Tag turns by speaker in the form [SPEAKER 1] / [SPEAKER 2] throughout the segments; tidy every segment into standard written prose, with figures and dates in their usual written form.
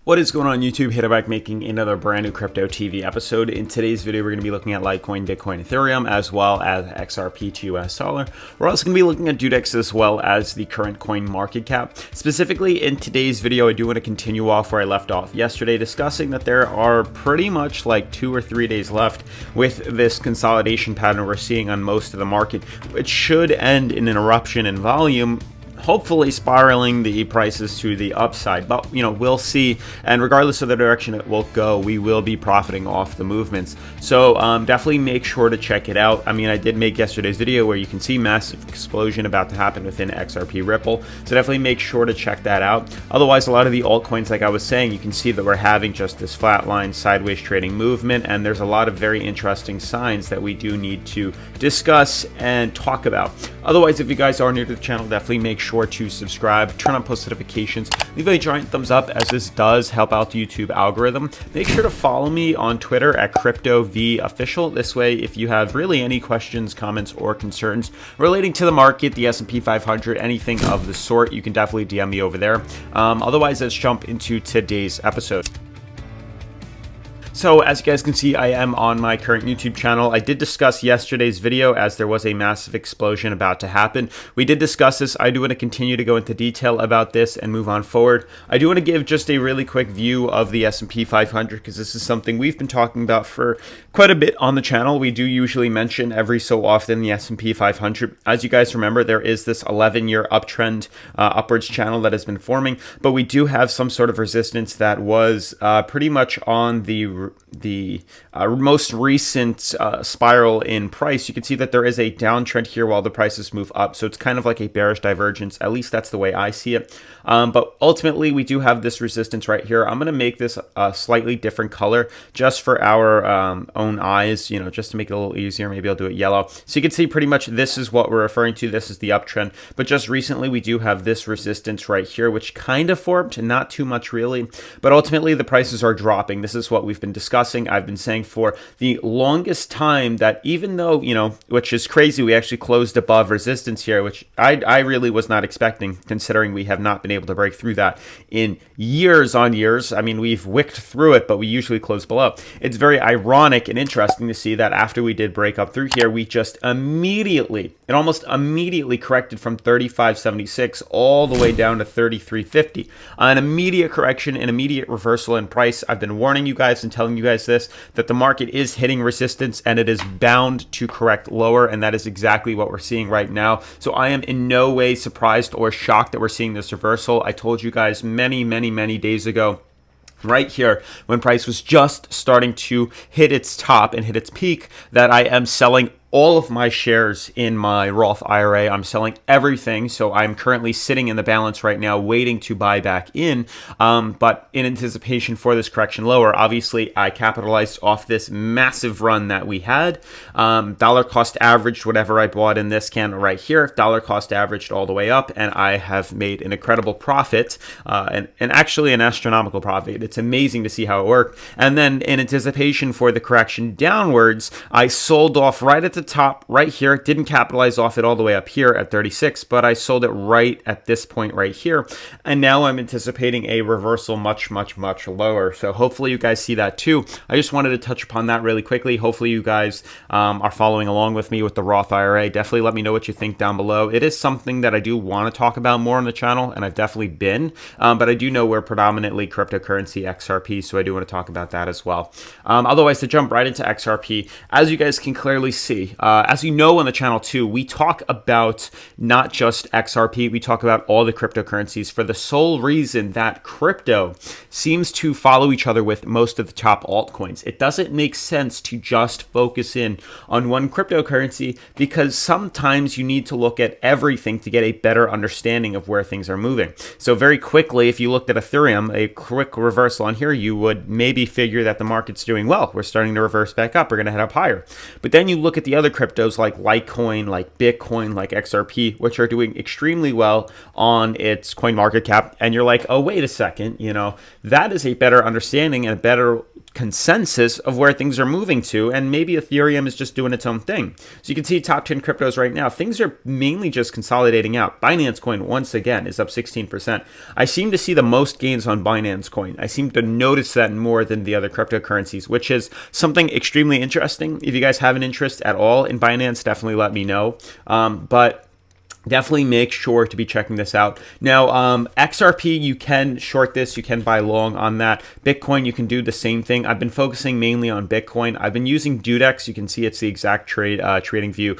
[SPEAKER 1] What is going on YouTube? Hitterback making another brand new Crypto TV episode. In today's video, we're going to be looking at Litecoin, Bitcoin, Ethereum, as well as XRP to US dollar. We're also going to be looking at Dudex as well as the current coin market cap. Specifically in today's video, I do want to continue off where I left off yesterday, discussing that there are pretty much like 2 or 3 days left with this consolidation pattern we're seeing on most of the market, which should end in an eruption in volume, hopefully spiraling the prices to the upside. But we'll see, and regardless of the direction it will go, we will be profiting off the movements. So definitely make sure to check it out. I mean, I did make yesterday's video where you can see massive explosion about to happen within XRP Ripple, so definitely make sure to check that out. Otherwise, a lot of the altcoins, like I was saying, you can see that we're having just this flatline sideways trading movement, and there's a lot of very interesting signs that we do need to discuss and talk about. Otherwise, if you guys are new to the channel, definitely make sure to subscribe, turn on post notifications, leave a giant thumbs up, as this does help out the YouTube algorithm. Make sure to follow me on Twitter at CryptoVOfficial. This way, if you have really any questions, comments, or concerns relating to the market, the S&P 500, anything of the sort, you can definitely DM me over there. Otherwise, let's jump into today's episode. So as you guys can see, I am on my current YouTube channel. I did discuss yesterday's video as there was a massive explosion about to happen. We did discuss this. I do want to continue to go into detail about this and move on forward. I do want to give just a really quick view of the S&P 500 because this is something we've been talking about for quite a bit on the channel. We do usually mention every so often the S&P 500. As you guys remember, there is this 11-year uptrend, upwards channel that has been forming, but we do have some sort of resistance that was pretty much on the most recent spiral in price. You can see that there is a downtrend here while the prices move up, so it's kind of like a bearish divergence. At least that's the way I see it. But ultimately, we do have this resistance right here. I'm going to make this a slightly different color just for our own eyes, just to make it a little easier. Maybe I'll do it yellow. So you can see pretty much this is what we're referring to. This is the uptrend. But just recently, we do have this resistance right here, which kind of formed, not too much really. But ultimately, the prices are dropping. This is what we've been discussing. I've been saying for the longest time that even though, which is crazy, we actually closed above resistance here, which I really was not expecting, considering we have not been able to break through that in years on years. I mean, we've wicked through it, but we usually close below. It's very ironic and interesting to see that after we did break up through here, we just almost immediately corrected from 35.76 all the way down to 33.50. An immediate correction, an immediate reversal in price. I've been warning you guys and telling you guys this, that the market is hitting resistance and it is bound to correct lower, and that is exactly what we're seeing right now. So I am in no way surprised or shocked that we're seeing this reversal. I told you guys many days ago, right here, when price was just starting to hit its top and hit its peak, that I am selling all of my shares in my Roth IRA. I'm selling everything, so I'm currently sitting in the balance right now waiting to buy back in, but in anticipation for this correction lower. Obviously, I capitalized off this massive run that we had. Dollar cost averaged whatever I bought in this candle right here. Dollar cost averaged all the way up, and I have made an incredible profit, and actually an astronomical profit. It's amazing to see how it worked. And then in anticipation for the correction downwards, I sold off right at the top right here. Didn't capitalize off it all the way up here at 36, but I sold it right at this point right here, and now I'm anticipating a reversal much lower. So hopefully you guys see that too. I just wanted to touch upon that really quickly. Hopefully you guys are following along with me with the Roth IRA. Definitely let me know what you think down below. It is something that I do want to talk about more on the channel, and I've definitely been, but I do know we're predominantly cryptocurrency XRP, so I do want to talk about that as well. Otherwise, to jump right into XRP, as you guys can clearly see, as you know on the channel too, we talk about not just XRP, we talk about all the cryptocurrencies for the sole reason that crypto seems to follow each other with most of the top altcoins. It doesn't make sense to just focus in on one cryptocurrency, because sometimes you need to look at everything to get a better understanding of where things are moving. So very quickly, if you looked at Ethereum, a quick reversal on here, you would maybe figure that the market's doing well. We're starting to reverse back up. We're going to head up higher. But then you look at the other cryptos like Litecoin, like Bitcoin, like XRP, which are doing extremely well on its coin market cap, and you're like, oh, wait a second, that is a better understanding and a better consensus of where things are moving to, and maybe Ethereum is just doing its own thing. So you can see top 10 cryptos right now, things are mainly just consolidating out. Binance Coin, once again, is up 16%. I seem to see the most gains on Binance Coin. I seem to notice that more than the other cryptocurrencies, which is something extremely interesting. If you guys have an interest at all in Binance, definitely let me know. But definitely make sure to be checking this out. Now, XRP, you can short this, you can buy long on that. Bitcoin, you can do the same thing. I've been focusing mainly on Bitcoin. I've been using Dudex. You can see it's the exact trading view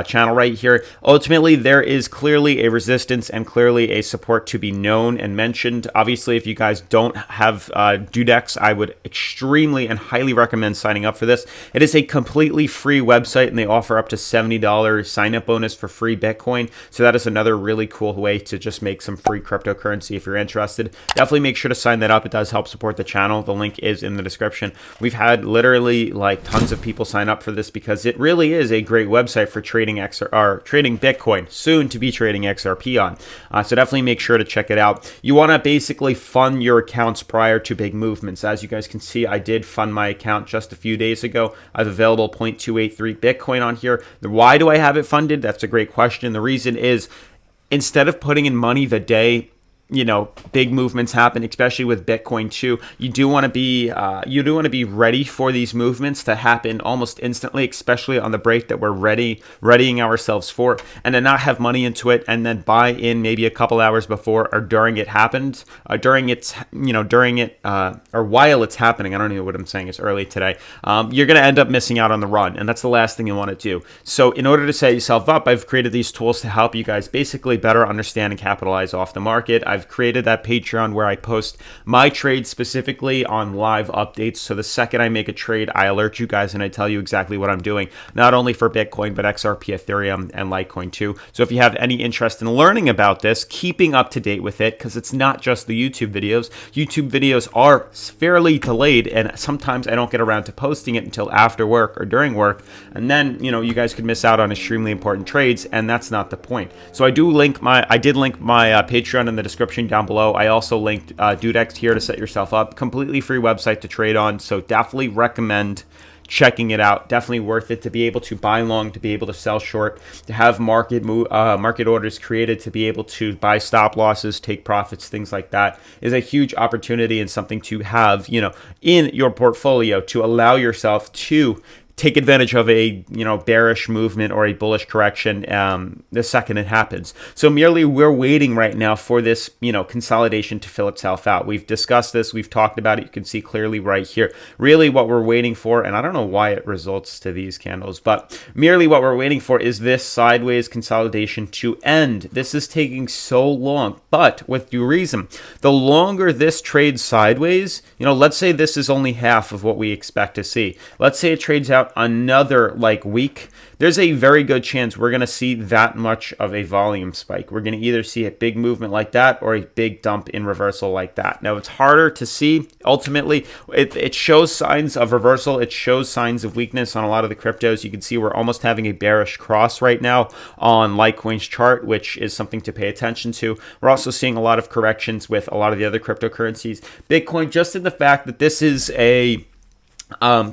[SPEAKER 1] channel right here. Ultimately, there is clearly a resistance and clearly a support to be known and mentioned. Obviously, if you guys don't have Dudex, I would extremely and highly recommend signing up for this. It is a completely free website, and they offer up to $70 sign-up bonus for free Bitcoin. So that is another really cool way to just make some free cryptocurrency if you're interested. Definitely make sure to sign that up. It does help support the channel. The link is in the description. We've had literally like tons of people sign up for this because it really is a great website for trading trading Bitcoin, soon to be trading XRP on. So definitely make sure to check it out. You want to basically fund your accounts prior to big movements. As you guys can see, I did fund my account just a few days ago. I have available 0.283 Bitcoin on here. Why do I have it funded? That's a great question. The reason is instead of putting in money the day big movements happen, especially with Bitcoin too, you do want to be ready for these movements to happen almost instantly, especially on the break that we're readying ourselves for, and to not have money into it and then buy in maybe a couple hours before or during it happened, or while it's happening. I don't know what I'm saying. It's early today. You're going to end up missing out on the run, and that's the last thing you want to do. So in order to set yourself up, I've created these tools to help you guys basically better understand and capitalize off the market. I've created that Patreon where I post my trades specifically on live updates. So the second I make a trade, I alert you guys and I tell you exactly what I'm doing, not only for Bitcoin, but XRP, Ethereum, and Litecoin too. So if you have any interest in learning about this, keeping up to date with it, because it's not just the YouTube videos. YouTube videos are fairly delayed, and sometimes I don't get around to posting it until after work or during work. And then, you guys could miss out on extremely important trades, and that's not the point. So I did link my Patreon in the description down below. I also linked Dudex here to set yourself up. Completely free website to trade on, so definitely recommend checking it out. Definitely worth it to be able to buy long, to be able to sell short, to have market orders created, to be able to buy stop losses, take profits, things like that is a huge opportunity and something to have, in your portfolio to allow yourself to take advantage of a bearish movement or a bullish correction the second it happens. So merely we're waiting right now for this consolidation to fill itself out. We've discussed this, we've talked about it. You can see clearly right here really what we're waiting for, and I don't know why it results to these candles, but merely what we're waiting for is this sideways consolidation to end. This is taking so long, but with due reason. The longer this trades sideways, let's say this is only half of what we expect to see. Let's say it trades out another week, there's a very good chance we're going to see that much of a volume spike. We're going to either see a big movement like that or a big dump in reversal like that. Now, it's harder to see. Ultimately, it shows signs of reversal. It shows signs of weakness on a lot of the cryptos. You can see we're almost having a bearish cross right now on Litecoin's chart, which is something to pay attention to. We're also seeing a lot of corrections with a lot of the other cryptocurrencies. Bitcoin, just in the fact that this is a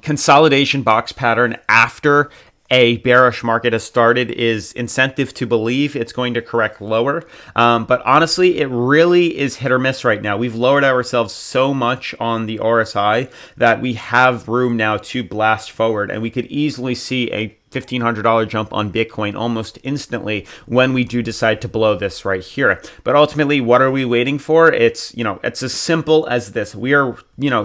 [SPEAKER 1] consolidation box pattern after a bearish market has started, is incentive to believe it's going to correct lower. But honestly, it really is hit or miss right now. We've lowered ourselves so much on the RSI that we have room now to blast forward, and we could easily see a $1,500 jump on Bitcoin almost instantly when we do decide to blow this right here. But ultimately, what are we waiting for? It's as simple as this. We are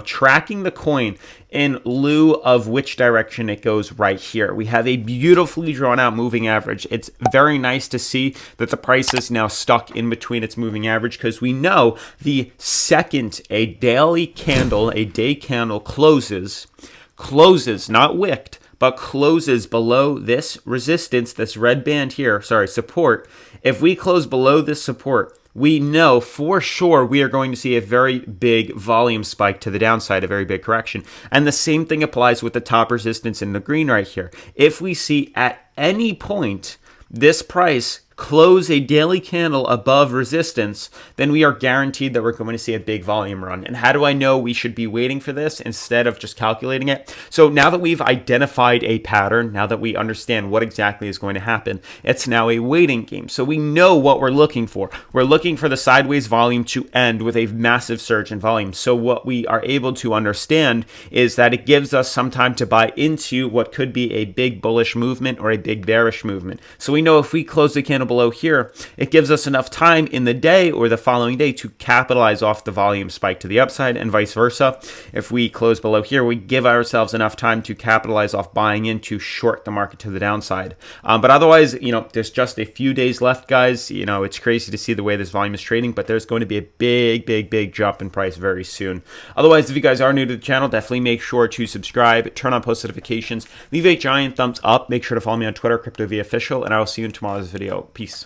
[SPEAKER 1] tracking the coin in lieu of which direction it goes right here. We have a beautifully drawn out moving average. It's very nice to see that the price is now stuck in between its moving average, because we know the second a day candle closes, not wicked, but closes below this resistance, this red band here, support. If we close below this support, we know for sure we are going to see a very big volume spike to the downside, a very big correction. And the same thing applies with the top resistance in the green right here. If we see at any point this price close a daily candle above resistance, then we are guaranteed that we're going to see a big volume run. And how do I know we should be waiting for this instead of just calculating it? So now that we've identified a pattern, now that we understand what exactly is going to happen, it's now a waiting game. So we know what we're looking for. We're looking for the sideways volume to end with a massive surge in volume. So what we are able to understand is that it gives us some time to buy into what could be a big bullish movement or a big bearish movement. So we know if we close the candle below here, it gives us enough time in the day or the following day to capitalize off the volume spike to the upside, and vice versa. If we close below here, we give ourselves enough time to capitalize off buying in to short the market to the downside. But otherwise, there's just a few days left, guys. It's crazy to see the way this volume is trading, but there's going to be a big jump in price very soon. Otherwise, if you guys are new to the channel, definitely make sure to subscribe, turn on post notifications, leave a giant thumbs up, make sure to follow me on Twitter, CryptoVofficial, and I will see you in tomorrow's video. Peace.